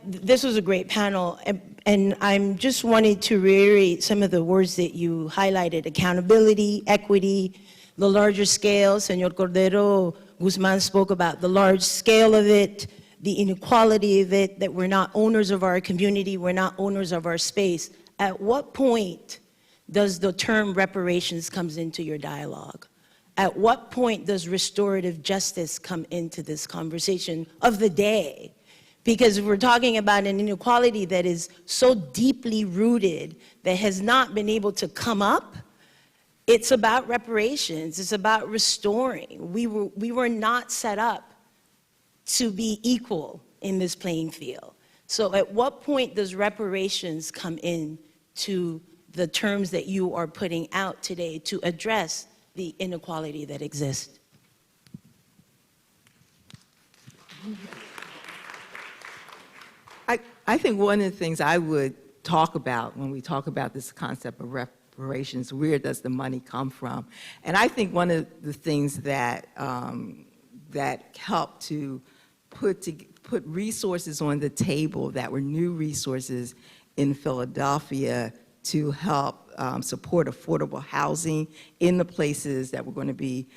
This was a great panel, and I'm just wanting to reiterate some of the words that you highlighted: accountability, equity, the larger scale. Senor Cordero-Guzman spoke about the large scale of it, the inequality of it, that we're not owners of our community, we're not owners of our space. At what point does the term reparations comes into your dialogue? At what point does restorative justice come into this conversation of the day? Because if we're talking about an inequality that is so deeply rooted, that has not been able to come up, it's about reparations, it's about restoring. We were not set up to be equal in this playing field. So at what point does reparations come in to the terms that you are putting out today to address the inequality that exists? I think one of the things I would talk about when we talk about this concept of reparations, where does the money come from? And I think one of the things that that helped to put resources on the table that were new resources in Philadelphia to help support affordable housing in the places that were going to be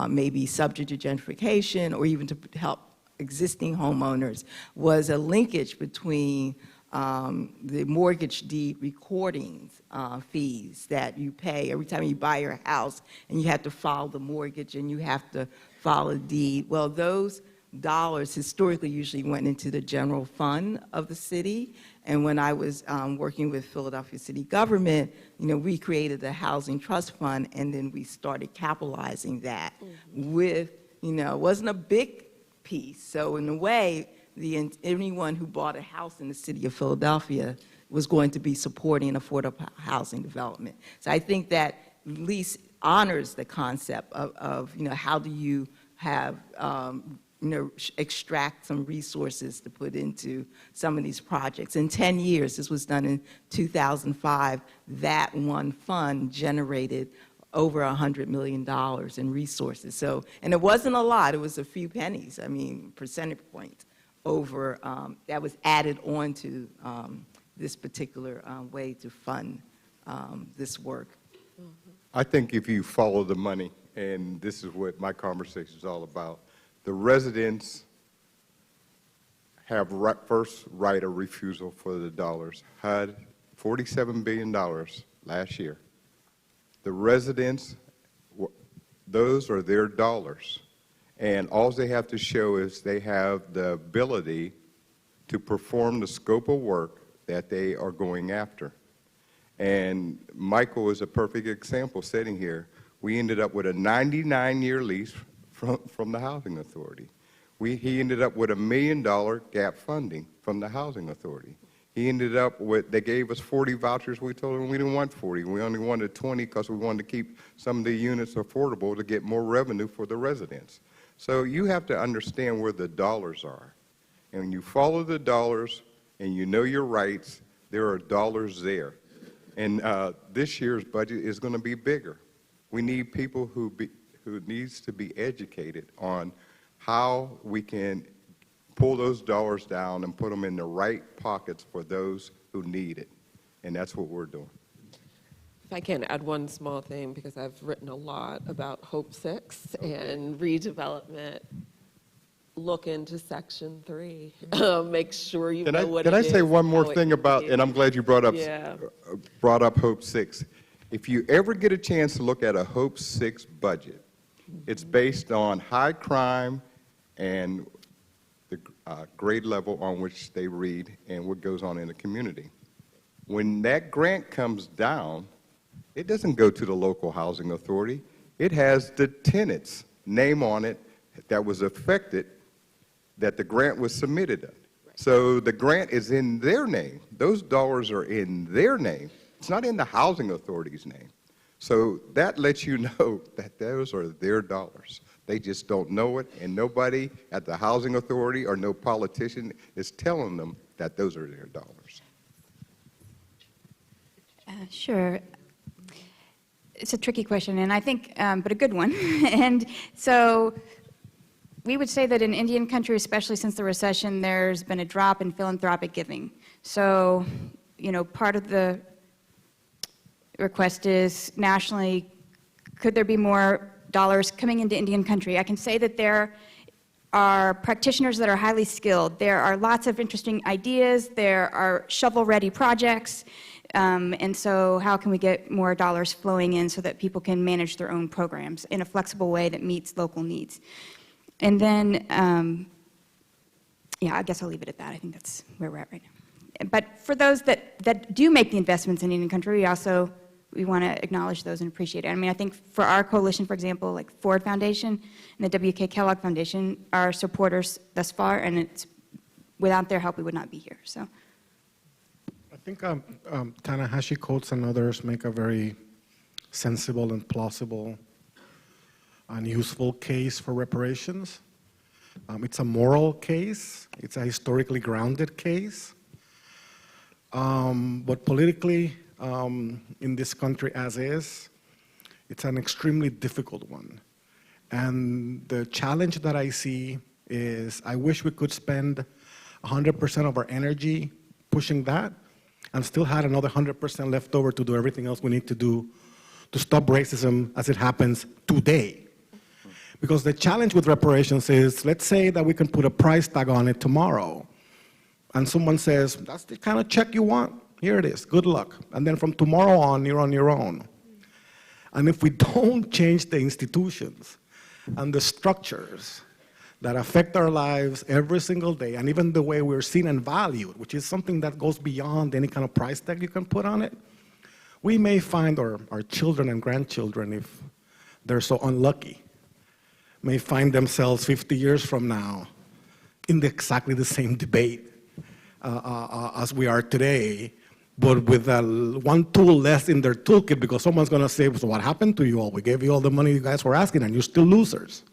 maybe subject to gentrification, or even to help existing homeowners, was a linkage between the mortgage deed recordings fees that you pay every time you buy your house, and you have to file the mortgage and you have to file a deed. Well, those dollars historically usually went into the general fund of the city. And when I was working with Philadelphia city government, we created the Housing Trust Fund, and then we started capitalizing that with, it wasn't a big piece. So in a way, anyone who bought a house in the city of Philadelphia was going to be supporting affordable housing development. So I think that at least honors the concept of how do you have extract some resources to put into some of these projects. In 10 years, this was done in 2005, that one fund generated over $100 million in resources. So, and it wasn't a lot, it was a few pennies, percentage points over, that was added on to this particular way to fund this work. I think if you follow the money, and this is what my conversation is all about, the residents have first right of refusal for the dollars. HUD, $47 billion last year. The residents, those are their dollars. And all they have to show is they have the ability to perform the scope of work that they are going after. And Michael is a perfect example sitting here. We ended up with a 99-year lease from the Housing Authority. He ended up with $1 million gap funding from the Housing Authority. He ended up with, they gave us 40 vouchers. We told him we didn't want 40. We only wanted 20 because we wanted to keep some of the units affordable to get more revenue for the residents. So you have to understand where the dollars are. And when you follow the dollars and you know your rights, there are dollars there. And this year's budget is going to be bigger. We need people who needs to be educated on how we can pull those dollars down and put them in the right pockets for those who need it. And that's what we're doing. If I can add one small thing, because I've written a lot about Hope 6 and redevelopment, look into Section 3. Make sure you know what it is. Can I say one more thing about, and I'm glad you brought up Hope 6. If you ever get a chance to look at a Hope 6 budget, it's based on high crime and the grade level on which they read and what goes on in the community. When that grant comes down, it doesn't go to the local housing authority. It has the tenant's name on it that was affected, that the grant was submitted on. So the grant is in their name. Those dollars are in their name. It's not in the housing authority's name. So that lets you know that those are their dollars. They just don't know it, and nobody at the housing authority or no politician is telling them that those are their dollars. Sure. It's a tricky question, and I think, but a good one. And so We would say that in Indian country, especially since the recession, there's been a drop in philanthropic giving. So, you know, part of the request is nationally, could there be more dollars coming into Indian country? I can say that there are practitioners that are highly skilled. There are lots of interesting ideas. There are shovel-ready projects. And so how can we get more dollars flowing in so that people can manage their own programs in a flexible way that meets local needs? And then, yeah, I guess I'll leave it at that. I think that's where we're at right now. But for those that do make the investments in Indian country, we want to acknowledge those and appreciate it. I mean, I think for our coalition, for example, like Ford Foundation and the W.K. Kellogg Foundation are supporters thus far, and it's without their help, we would not be here. So, I think Tanahashi Coates and others make a very sensible and plausible and useful case for reparations. It's a moral case. It's a historically grounded case. But politically, in this country as is, it's an extremely difficult one. And the challenge that I see is I wish we could spend 100% of our energy pushing that and still had another 100% left over to do everything else we need to do to stop racism as it happens today. Because the challenge with reparations is, let's say that we can put a price tag on it tomorrow, and someone says, that's the kind of check you want, here it is, good luck. And then from tomorrow on, you're on your own. And if we don't change the institutions and the structures that affect our lives every single day, and even the way we're seen and valued, which is something that goes beyond any kind of price tag you can put on it, we may find, or our children and grandchildren, if they're so unlucky, may find themselves 50 years from now in exactly the same debate as we are today, but with one tool less in their toolkit, because someone's going to say, so what happened to you all? We gave you all the money you guys were asking, and you're still losers.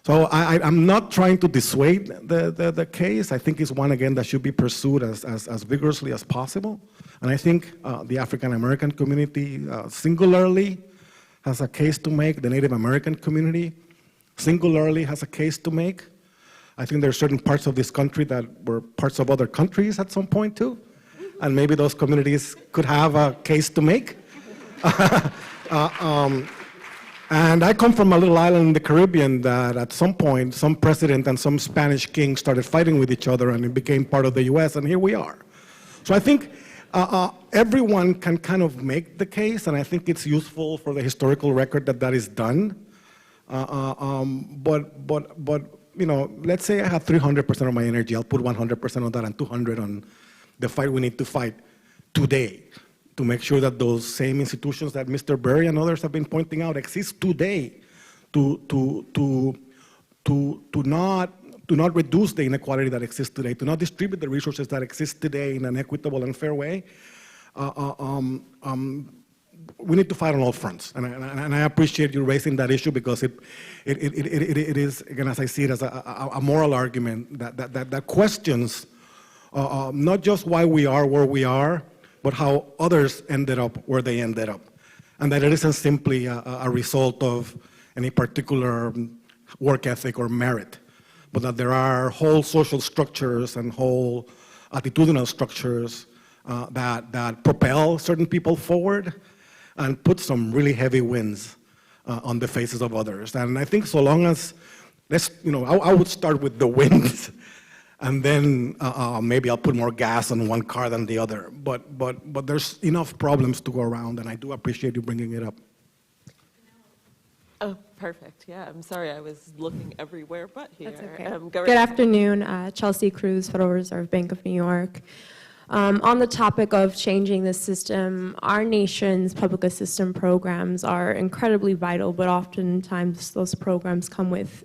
So I'm not trying to dissuade the case. I think it's one, again, that should be pursued as vigorously as possible. And I think the African American community singularly has a case to make. The Native American community singularly has a case to make. I think there are certain parts of this country that were parts of other countries at some point too. And maybe those communities could have a case to make. And I come from a little island in the Caribbean that at some point, some president and some Spanish king started fighting with each other, and it became part of the US, and here we are. So I think everyone can kind of make the case, and I think it's useful for the historical record that that is done. But you know, let's say I have 300% of my energy, I'll put 100% on that and 200 on the fight we need to fight today to make sure that those same institutions that Mr. Berry and others have been pointing out exist today to not reduce the inequality that exists today, to not distribute the resources that exist today in an equitable and fair way. We need to fight on all fronts, and I appreciate you raising that issue, because it is, again, as I see it, as a moral argument that questions not just why we are where we are, but how others ended up where they ended up, and that it isn't simply a result of any particular work ethic or merit, but that there are whole social structures and whole attitudinal structures that propel certain people forward and put some really heavy winds on the faces of others. And I think so long as, I would start with the winds, and then maybe I'll put more gas on one car than the other. But there's enough problems to go around, and I do appreciate you bringing it up. Oh, perfect. Yeah, I'm sorry, I was looking everywhere but here. That's okay. Go Good right afternoon, Chelsea Cruz, Federal Reserve Bank of New York. On the topic of changing the system, our nation's public assistance programs are incredibly vital, but oftentimes those programs come with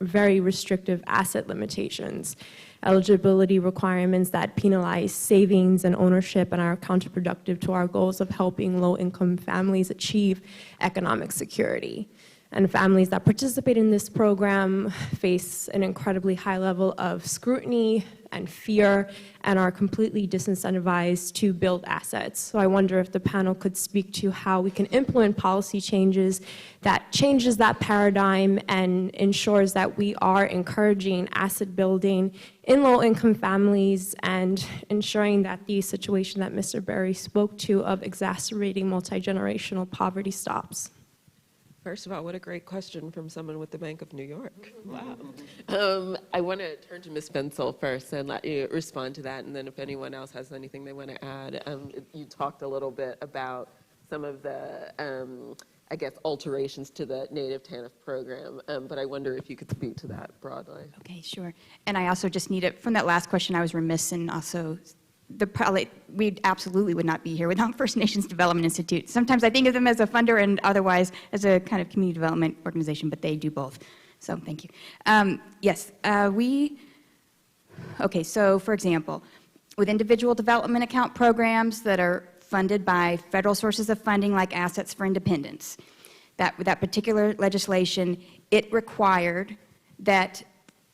very restrictive asset limitations, eligibility requirements that penalize savings and ownership and are counterproductive to our goals of helping low-income families achieve economic security. and families that participate in this program face an incredibly high level of scrutiny and fear and are completely disincentivized to build assets. So I wonder if the panel could speak to how we can implement policy changes that changes that paradigm and ensures that we are encouraging asset building in low-income families and ensuring that the situation that Mr. Berry spoke to of exacerbating multi-generational poverty stops. First of all, what a great question from someone with the Bank of New York. Wow. I want to turn to Ms. Bensel first and let you respond to that, and then if anyone else has anything they want to add. You talked a little bit about some of the, I guess, alterations to the Native TANF program, but I wonder if you could speak to that broadly. Okay, sure. And I also just need it, from that last question, I was remiss in also we absolutely would not be here without First Nations Development Institute. Sometimes I think of them as a funder and otherwise as a kind of community development organization, but they do both. So thank you. Yes, okay, so for example, with individual development account programs that are funded by federal sources of funding like Assets for Independence, that particular legislation, it required that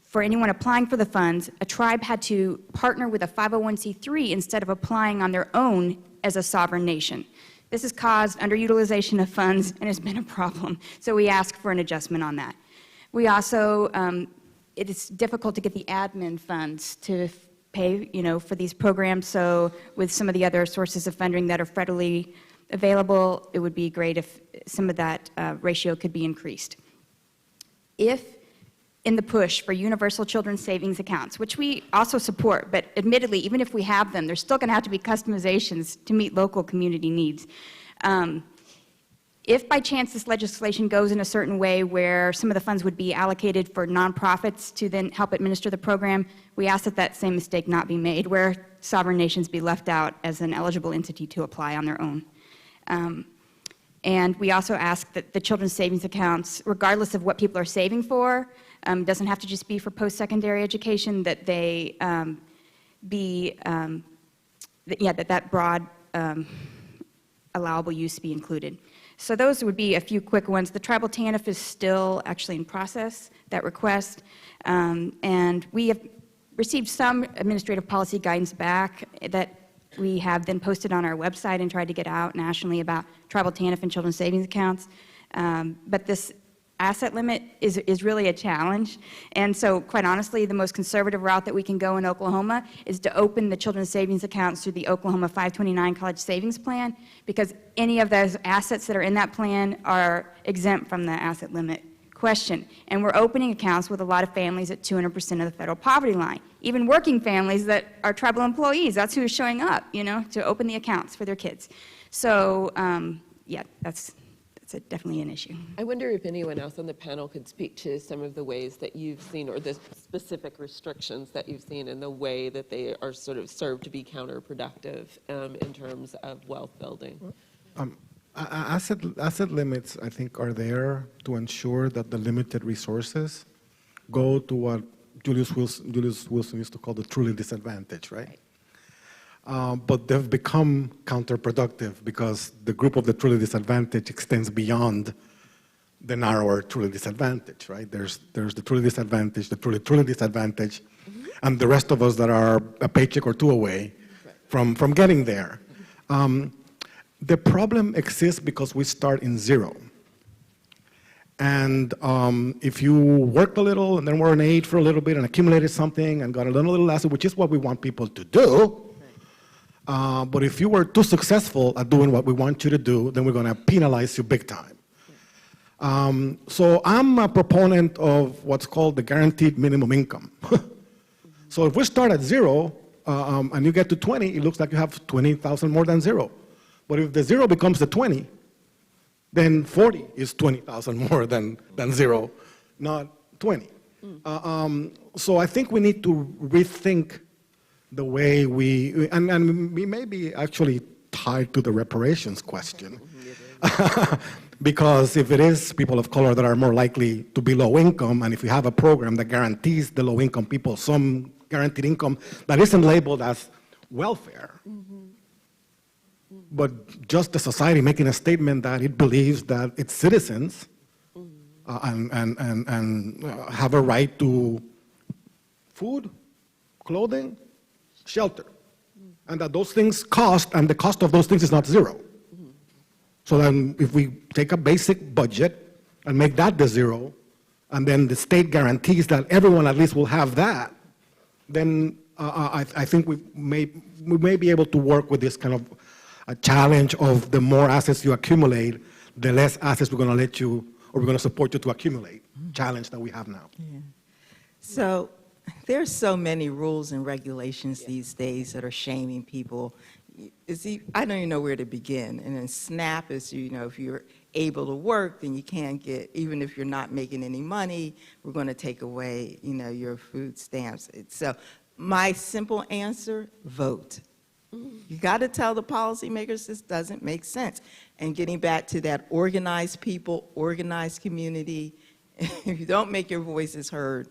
for anyone applying for the funds, a tribe had to partner with a 501c3 instead of applying on their own as a sovereign nation. This has caused underutilization of funds and has been a problem. So we ask for an adjustment on that. We also, it is difficult to get the admin funds to pay, for these programs. So with some of the other sources of funding that are federally available, it would be great if some of that ratio could be increased. If in the push for universal children's savings accounts, which we also support, but admittedly, even if we have them, there's still going to have to be customizations to meet local community needs. If by chance this legislation goes in a certain way where some of the funds would be allocated for nonprofits to then help administer the program, we ask that that same mistake not be made, where sovereign nations be left out as an eligible entity to apply on their own. And we also ask that the children's savings accounts, regardless of what people are saving for, doesn't have to just be for post-secondary education, that they that broad allowable use be included. So those would be a few quick ones. The tribal TANF is still actually in process, that request, and we have received some administrative policy guidance back that we have then posted on our website and tried to get out nationally about tribal TANF and children's savings accounts. But this asset limit is really a challenge. And so, quite honestly, the most conservative route that we can go in Oklahoma is to open the children's savings accounts through the Oklahoma 529 College Savings Plan, because any of those assets that are in that plan are exempt from the asset limit question. And we're opening accounts with a lot of families at 200% of the federal poverty line. Even working families that are tribal employees, that's who's showing up, to open the accounts for their kids. So, yeah, that's definitely an issue. I wonder if anyone else on the panel could speak to some of the ways that you've seen, or the specific restrictions that you've seen in the way that they are sort of served to be counterproductive in terms of wealth building. Asset limits, I think, are there to ensure that the limited resources go to what Julius Wilson used to call the truly disadvantaged, right? But they've become counterproductive because the group of the truly disadvantaged extends beyond the narrower truly disadvantaged, right? There's the truly disadvantaged, the truly disadvantaged, and the rest of us that are a paycheck or two away from getting there. The problem exists because we start in zero. And if you worked a little and then were an aide for a little bit and accumulated something and got a little asset, which is what we want people to do, but if you were too successful at doing what we want you to do, then we're going to penalize you big time. So I'm a proponent of what's called the guaranteed minimum income. So if we start at zero and you get to 20, it looks like you have 20,000 more than zero. But if the zero becomes the 20, then 40 is 20,000 more than zero, not 20. So I think we need to rethink the way and we may be actually tied to the reparations question. Because if it is people of color that are more likely to be low income, and if we have a program that guarantees the low income people some guaranteed income that isn't labeled as welfare, but just the society making a statement that it believes that its citizens and have a right to food, clothing, shelter. And that those things cost, and the cost of those things is not zero. So then if we take a basic budget and make that the zero, and then the state guarantees that everyone at least will have that, then I think we may be able to work with this kind of a challenge of the more assets you accumulate, the less assets we're going to let you, or we're going to support you to accumulate, challenge that we have now. Yeah. So there's so many rules and regulations these days that are shaming people. I don't even know where to begin. And then SNAP is, if you're able to work, then you can't get, even if you're not making any money, we're going to take away, your food stamps. So my simple answer, vote. You got to tell the policymakers this doesn't make sense. And getting back to that organized people, organized community, if you don't make your voices heard,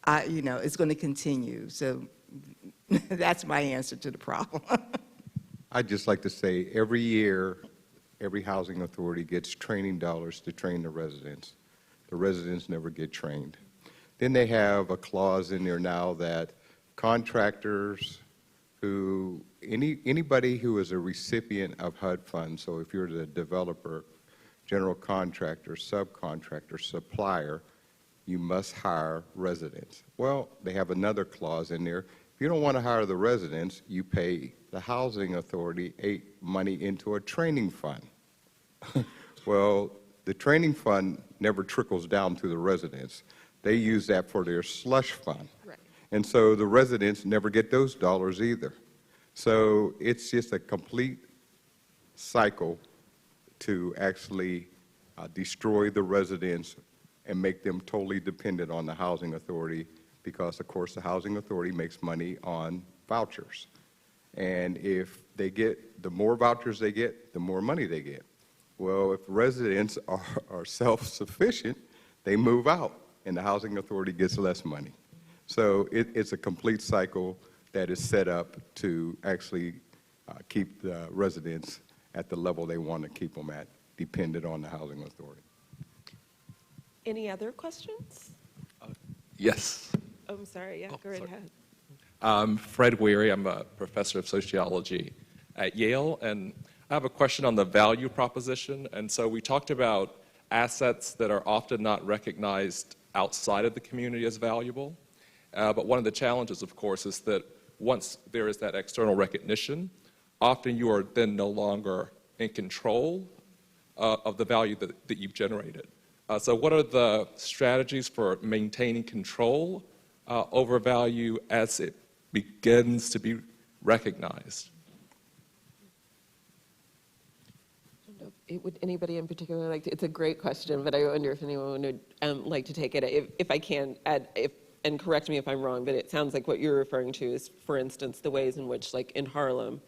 it's going to continue. So that's my answer to the problem. I'd just like to say every year, every housing authority gets training dollars to train the residents. The residents never get trained. Then they have a clause in there now that contractors anybody who is a recipient of HUD funds, so if you're the developer, general contractor, subcontractor, supplier, you must hire residents. Well, they have another clause in there. If you don't want to hire the residents, you pay the housing authority money into a training fund. Well, the training fund never trickles down to the residents. They use that for their slush fund. Right. And so the residents never get those dollars either. So it's just a complete cycle to actually destroy the residents and make them totally dependent on the housing authority because, of course, the housing authority makes money on vouchers. And if they get, the more vouchers they get, the more money they get. Well, if residents are self-sufficient, they move out and the housing authority gets less money. So it's a complete cycle that is set up to actually keep the residents at the level they want to keep them at, dependent on the housing authority. Any other questions? Yes. Oh, I'm sorry, yeah, go right ahead. I'm Fred Weary. I'm a professor of sociology at Yale, and I have a question on the value proposition. And so we talked about assets that are often not recognized outside of the community as valuable. But one of the challenges, of course, is that once there is that external recognition, often you are then no longer in control of the value that you've generated. So what are the strategies for maintaining control over value as it begins to be recognized? Would anybody in particular like to, it's a great question, but I wonder if anyone would like to take it. If I can add, and correct me if I'm wrong, but it sounds like what you're referring to is, for instance, the ways in which, like in Harlem,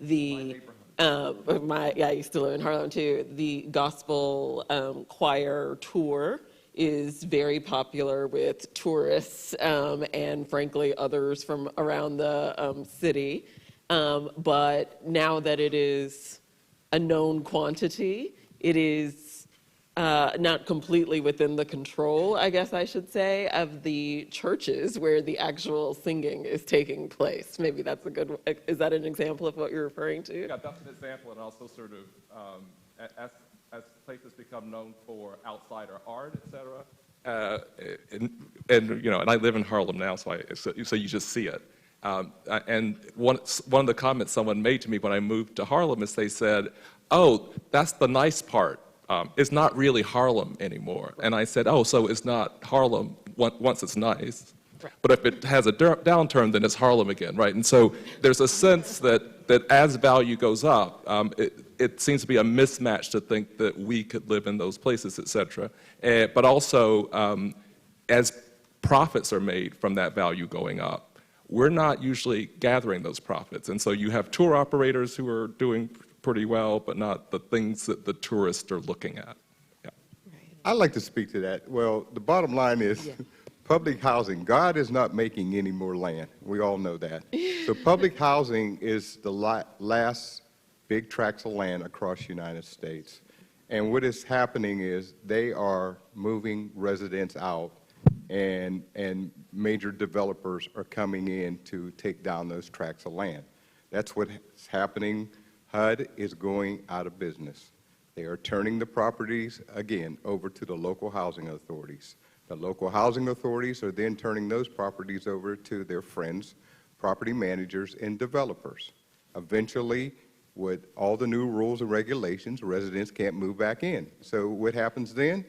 I used to live in Harlem too. The gospel choir tour is very popular with tourists and frankly others from around the city. But now that it is a known quantity, it is not completely within the control, I guess I should say, of the churches where the actual singing is taking place. Maybe that's a good, is that an example of what you're referring to? Yeah, that's an example, and also sort of as places become known for outsider art, et cetera, and I live in Harlem now, so you just see it. And one of the comments someone made to me when I moved to Harlem is they said, "Oh, that's the nice part. It's not really Harlem anymore." And I said, "Oh, so it's not Harlem once it's nice, but if it has a downturn, then it's Harlem again, right?" And so there's a sense that as value goes up, it seems to be a mismatch to think that we could live in those places, et cetera. But also, as profits are made from that value going up, we're not usually gathering those profits. And so you have tour operators who are doing pretty well, but not the things that the tourists are looking at. Yeah. I'd like to speak to that. Well, the bottom line is public housing. God is not making any more land. We all know that. So public housing is the last big tracts of land across the United States. And what is happening is they are moving residents out, and major developers are coming in to take down those tracts of land. That's what's happening. HUD is going out of business. They are turning the properties, again, over to the local housing authorities. The local housing authorities are then turning those properties over to their friends, property managers, and developers. Eventually, with all the new rules and regulations, residents can't move back in. So what happens then?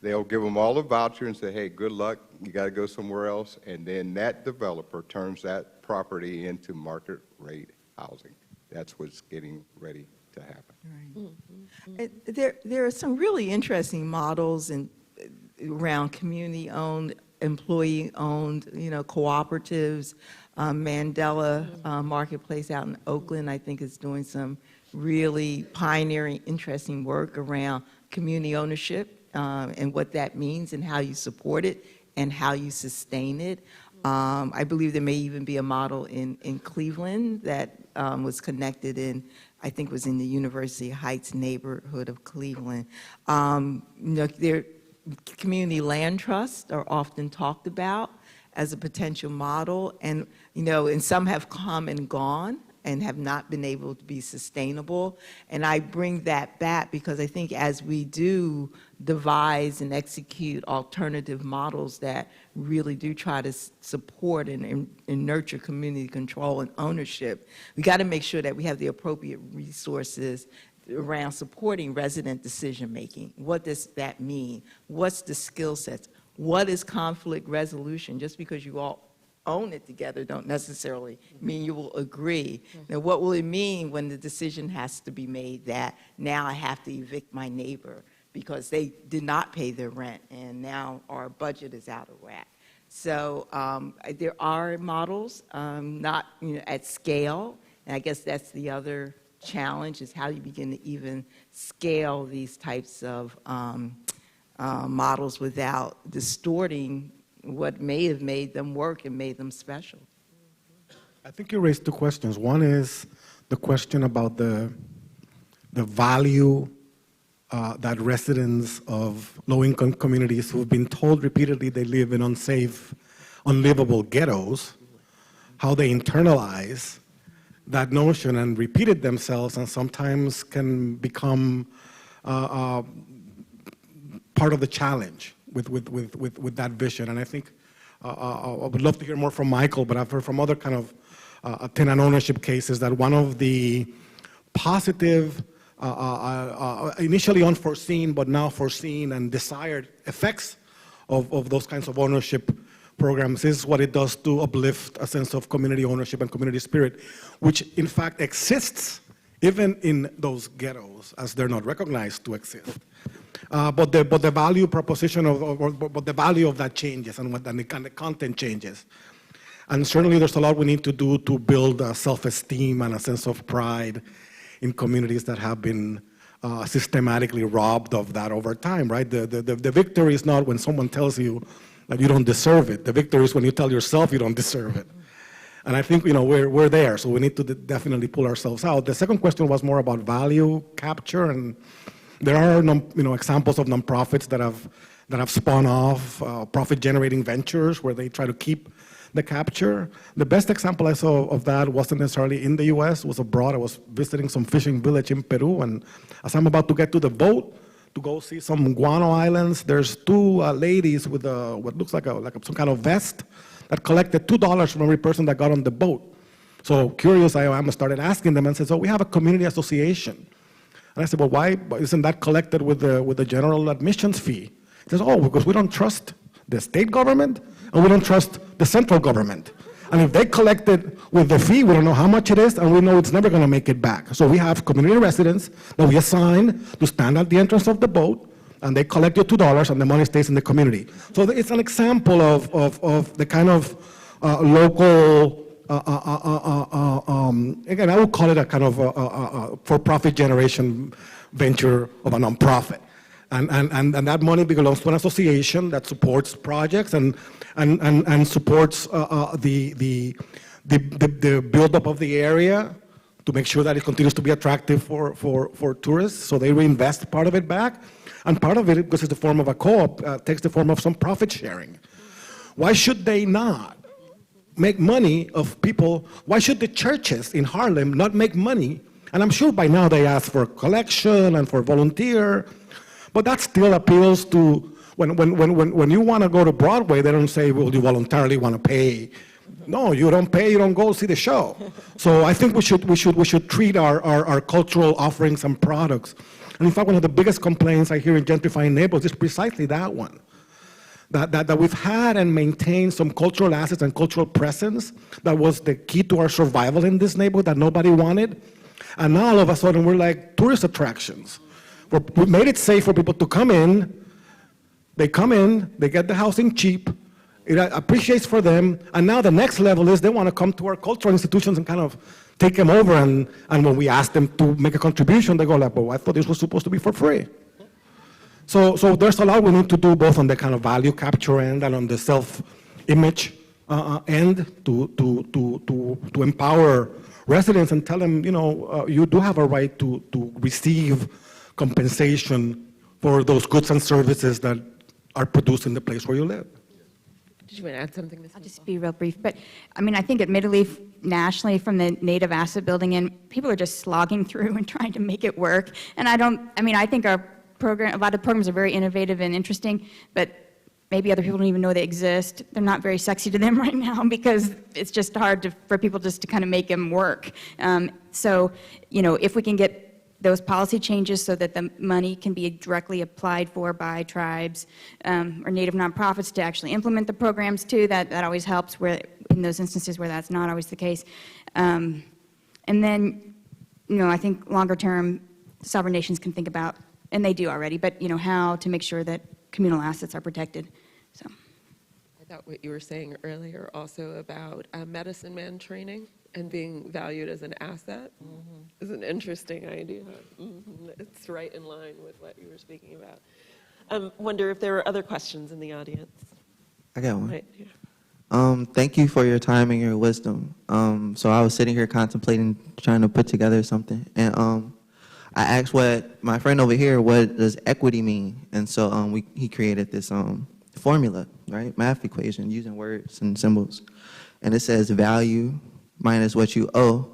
They'll give them all a voucher and say, hey, good luck, you got to go somewhere else, and then that developer turns that property into market rate housing. That's what's getting ready to happen. Right. There are some really interesting models around community-owned, employee-owned, cooperatives. Mandela Marketplace out in Oakland, I think, is doing some really pioneering, interesting work around community ownership and what that means and how you support it and how you sustain it. I believe there may even be a model in Cleveland that was connected I think was in the University Heights neighborhood of Cleveland. Community land trusts are often talked about as a potential model, and some have come and gone and have not been able to be sustainable. And I bring that back because I think as we do devise and execute alternative models that really do try to support and nurture community control and ownership, we got to make sure that we have the appropriate resources around supporting resident decision-making. What does that mean? What's the skill sets? What is conflict resolution? Just because you all own it together don't necessarily mean you will agree. Now, what will it mean when the decision has to be made that now I have to evict my neighbor because they did not pay their rent and now our budget is out of whack? So there are models, not at scale, and I guess that's the other challenge is how you begin to even scale these types of models without distorting what may have made them work and made them special. I think you raised two questions. One is the question about the value that residents of low-income communities who have been told repeatedly they live in unsafe, unlivable ghettos, how they internalize that notion and repeat it themselves, and sometimes can become part of the challenge with that vision. And I think I would love to hear more from Michael, but I've heard from other kind of tenant ownership cases that one of the positive, initially unforeseen, but now foreseen and desired effects of those kinds of ownership programs is what it does to uplift a sense of community ownership and community spirit, which in fact exists even in those ghettos as they're not recognized to exist. But the value proposition but the value of that changes and the content changes. And certainly there's a lot we need to do to build self-esteem and a sense of pride in communities that have been systematically robbed of that over time, right? The victory is not when someone tells you that you don't deserve it. The victory is when you tell yourself you don't deserve it. And I think we're there, so we need to definitely pull ourselves out. The second question was more about value capture, and there are examples of nonprofits that have spun off profit-generating ventures where they try to keep the capture. The best example I saw of that wasn't necessarily in the U.S., it was abroad. I was visiting some fishing village in Peru, and as I'm about to get to the boat to go see some guano islands, there's two ladies with what looks like some kind of vest that collected $2 from every person that got on the boat. So curious I am, I started asking them and said, so we have a community association. And I said, well, why isn't that collected with the general admissions fee? He says, oh, because we don't trust the state government and we don't trust the central government. And if they collect it with the fee, we don't know how much it is, and we know it's never going to make it back. So we have community residents that we assign to stand at the entrance of the boat, and they collect your $2, and the money stays in the community. So it's an example of the kind of local, again, I would call it a kind of for-profit generation venture of a nonprofit. And that money belongs to an association that supports projects and supports the buildup of the area to make sure that it continues to be attractive for tourists, so they reinvest part of it back. And part of it, because it's the form of a co-op, takes the form of some profit sharing. Why should they not make money of people? Why should the churches in Harlem not make money? And I'm sure by now they ask for collection and for volunteer, but that still appeals to, when you want to go to Broadway, they don't say, well, you voluntarily want to pay. No, you don't pay, you don't go see the show. So I think we should treat our cultural offerings and products. And in fact, one of the biggest complaints I hear in gentrifying neighborhoods is precisely that one. That we've had and maintained some cultural assets and cultural presence that was the key to our survival in this neighborhood that nobody wanted. And now all of a sudden we're like tourist attractions. We made it safe for people to come in. They come in, they get the housing cheap, it appreciates for them, and now the next level is they want to come to our cultural institutions and kind of take them over, and when we ask them to make a contribution, they go like, well, I thought this was supposed to be for free. So there's a lot we need to do both on the kind of value capture end and on the self-image end to empower residents and tell them, you do have a right to receive compensation for those goods and services that are produced in the place where you live. Did you want to add something, Ms. I'll just be real brief, but I mean, I think admittedly, nationally, from the native asset building in, people are just slogging through and trying to make it work. And I think our program, a lot of programs are very innovative and interesting, but maybe other people don't even know they exist. They're not very sexy to them right now because it's just hard for people just to kind of make them work. So, if we can get those policy changes so that the money can be directly applied for by tribes or native nonprofits to actually implement the programs too, that always helps in those instances where that's not always the case. And then, I think longer term, sovereign nations can think about, and they do already, but how to make sure that communal assets are protected. So. I thought what you were saying earlier also about medicine man training and being valued as an asset is an interesting idea. It's right in line with what you were speaking about. Wonder if there are other questions in the audience. I got one. Right here. Thank you for your time and your wisdom. So I was sitting here contemplating, trying to put together something, and I asked my friend over here, what does equity mean? And so he created this formula, right? Math equation using words and symbols. And it says value minus what you owe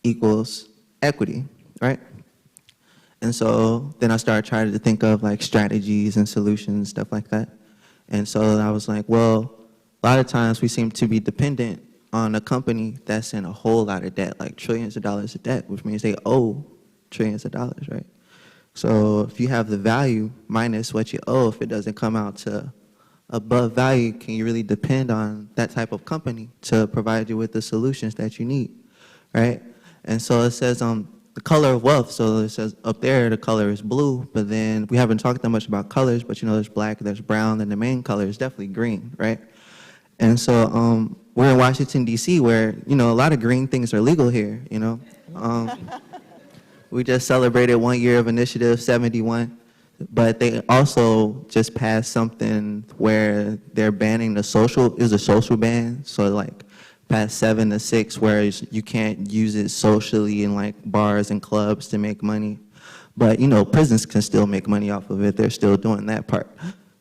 equals equity, right? And so then I started trying to think of like strategies and solutions, stuff like that. And so I was like, well, a lot of times we seem to be dependent on a company that's in a whole lot of debt, like trillions of dollars of debt, which means they owe trillions of dollars, right? So if you have the value minus what you owe, if it doesn't come out to above value, can you really depend on that type of company to provide you with the solutions that you need, right? And so it says the color of wealth. So it says up there the color is blue, but then we haven't talked that much about colors, but there's black, there's brown, and the main color is definitely green, right? And so we're in Washington, D.C., where, a lot of green things are legal here, We just celebrated 1 year of Initiative 71. But they also just passed something where they're banning a social ban. So like past 7 to 6, whereas you can't use it socially in like bars and clubs to make money. But prisons can still make money off of it. They're still doing that part.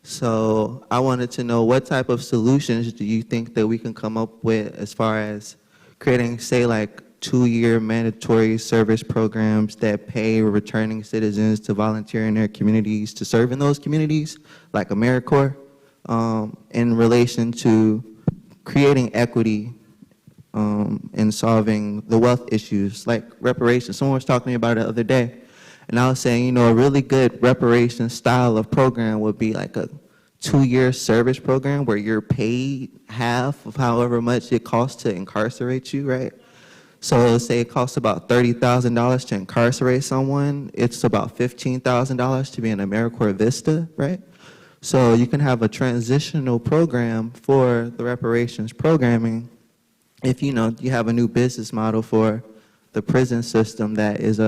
So I wanted to know what type of solutions do you think that we can come up with as far as creating, say, like 2-year mandatory service programs that pay returning citizens to volunteer in their communities to serve in those communities, like AmeriCorps, in relation to creating equity in solving the wealth issues, like reparations. Someone was talking to me about it the other day, and I was saying, a really good reparations style of program would be like a 2-year service program where you're paid half of however much it costs to incarcerate you, right? So say it costs about $30,000 to incarcerate someone. It's about $15,000 to be an AmeriCorps Vista, right? So you can have a transitional program for the reparations programming if, you have a new business model for the prison system that is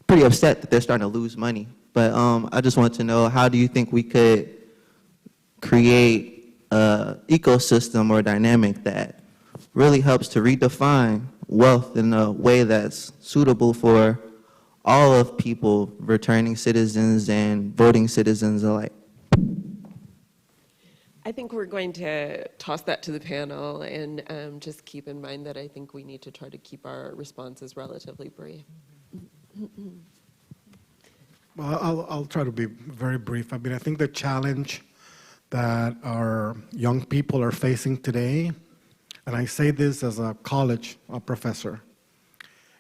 pretty upset that they're starting to lose money. But I just want to know, how do you think we could create an ecosystem or dynamic that really helps to redefine wealth in a way that's suitable for all of people, returning citizens and voting citizens alike? I think we're going to toss that to the panel and just keep in mind that I think we need to try to keep our responses relatively brief. Well, I'll try to be very brief. I mean, I think the challenge that our young people are facing today, and I say this as a college professor,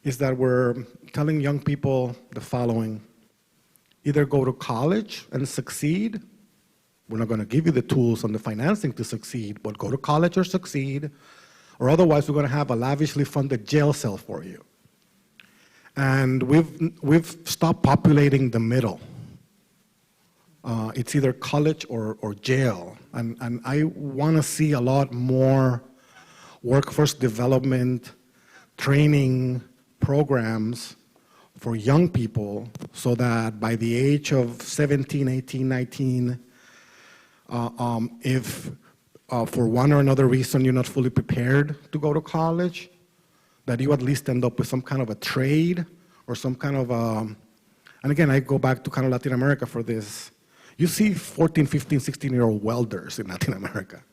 is that we're telling young people the following: either go to college and succeed. We're not going to give you the tools and the financing to succeed, but go to college or succeed, or otherwise we're going to have a lavishly funded jail cell for you. And we've stopped populating the middle. It's either college or jail. And I want to see a lot more workforce development, training programs for young people so that by the age of 17, 18, 19, if for one or another reason you're not fully prepared to go to college, that you at least end up with some kind of a trade or some kind of and again, I go back to kind of Latin America for this. You see 14, 15, 16-year-old welders in Latin America.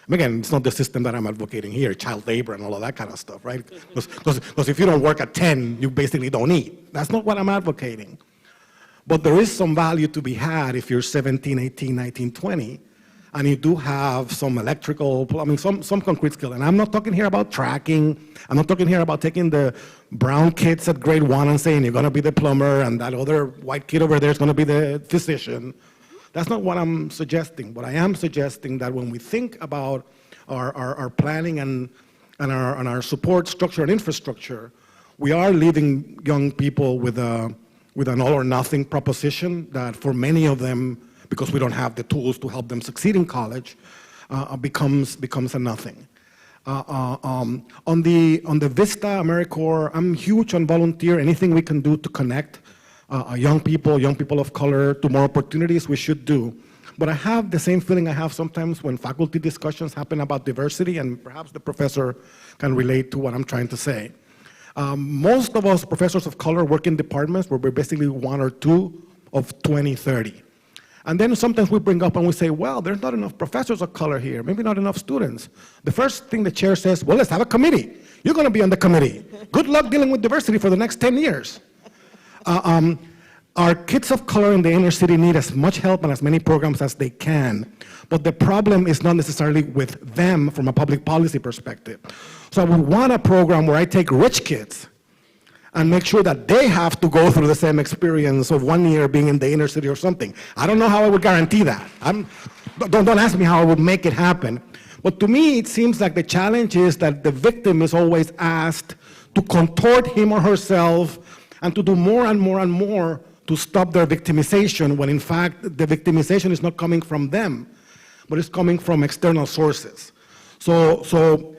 And again, it's not the system that I'm advocating here, child labor and all of that kind of stuff, right? Because if you don't work at 10, you basically don't eat. That's not what I'm advocating. But there is some value to be had if you're 17, 18, 19, 20, and you do have some electrical, plumbing, some concrete skill. And I'm not talking here about tracking. I'm not talking here about taking the brown kids at grade 1 and saying you're going to be the plumber and that other white kid over there is going to be the physician. That's not what I'm suggesting. But I am suggesting that when we think about our planning and our support structure and infrastructure, we are leaving young people with an all or nothing proposition that for many of them, because we don't have the tools to help them succeed in college, becomes a nothing. On the Vista AmeriCorps, I'm huge on volunteer. Anything we can do to connect young people of color to more opportunities, we should do. But I have the same feeling I have sometimes when faculty discussions happen about diversity, and perhaps the professor can relate to what I'm trying to say. Most of us professors of color work in departments where we're basically 1 or 2 of 20, 30. And then sometimes we bring up and we say, well, there's not enough professors of color here, maybe not enough students. The first thing the chair says, well, let's have a committee. You're going to be on the committee. Good luck dealing with diversity for the next 10 years. Our kids of color in the inner city need as much help and as many programs as they can. But the problem is not necessarily with them from a public policy perspective. So I would want a program where I take rich kids and make sure that they have to go through the same experience of 1 year being in the inner city or something. I don't know how I would guarantee that. Don't ask me how I would make it happen. But to me, it seems like the challenge is that the victim is always asked to contort him or herself and to do more and more and more to stop their victimization, when in fact the victimization is not coming from them, but it's coming from external sources. So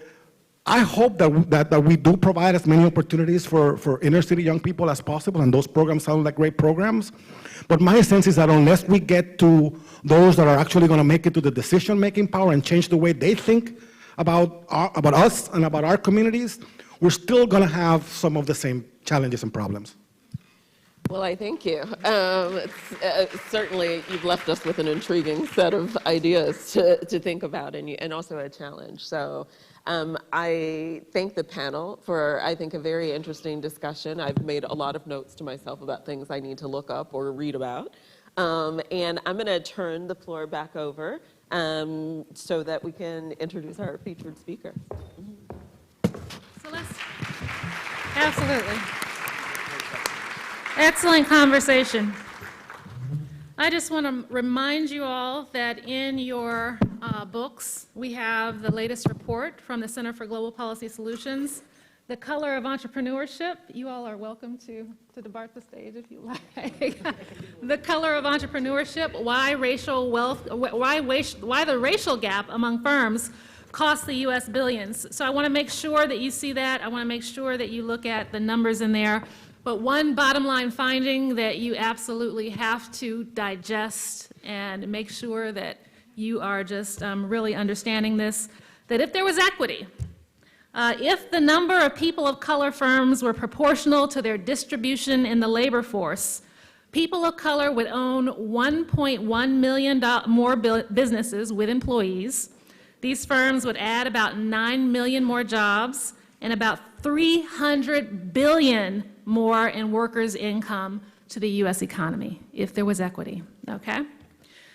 I hope that we do provide as many opportunities for inner city young people as possible, and those programs sound like great programs. But my sense is that unless we get to those that are actually going to make it to the decision-making power and change the way they think about us and about our communities, we're still going to have some of the same challenges and problems. Well, I thank you. Certainly, you've left us with an intriguing set of ideas to think about and also a challenge. So I thank the panel for, I think, a very interesting discussion. I've made a lot of notes to myself about things I need to look up or read about. And I'm going to turn the floor back over so that we can introduce our featured speaker. So absolutely. Excellent conversation. I just want to remind you all that in your books, we have the latest report from the Center for Global Policy Solutions, The Color of Entrepreneurship. You all are welcome to depart the stage if you like. The Color of Entrepreneurship, why the racial gap among firms costs the U.S. billions. So I want to make sure that you see that. I want to make sure that you look at the numbers in there. But one bottom line finding that you absolutely have to digest and make sure that you are just really understanding this, that if there was equity, If the number of people of color firms were proportional to their distribution in the labor force, people of color would own 1.1 million more businesses with employees. These firms would add about 9 million more jobs and about 300 billion more in workers' income to the U.S. economy if there was equity, okay?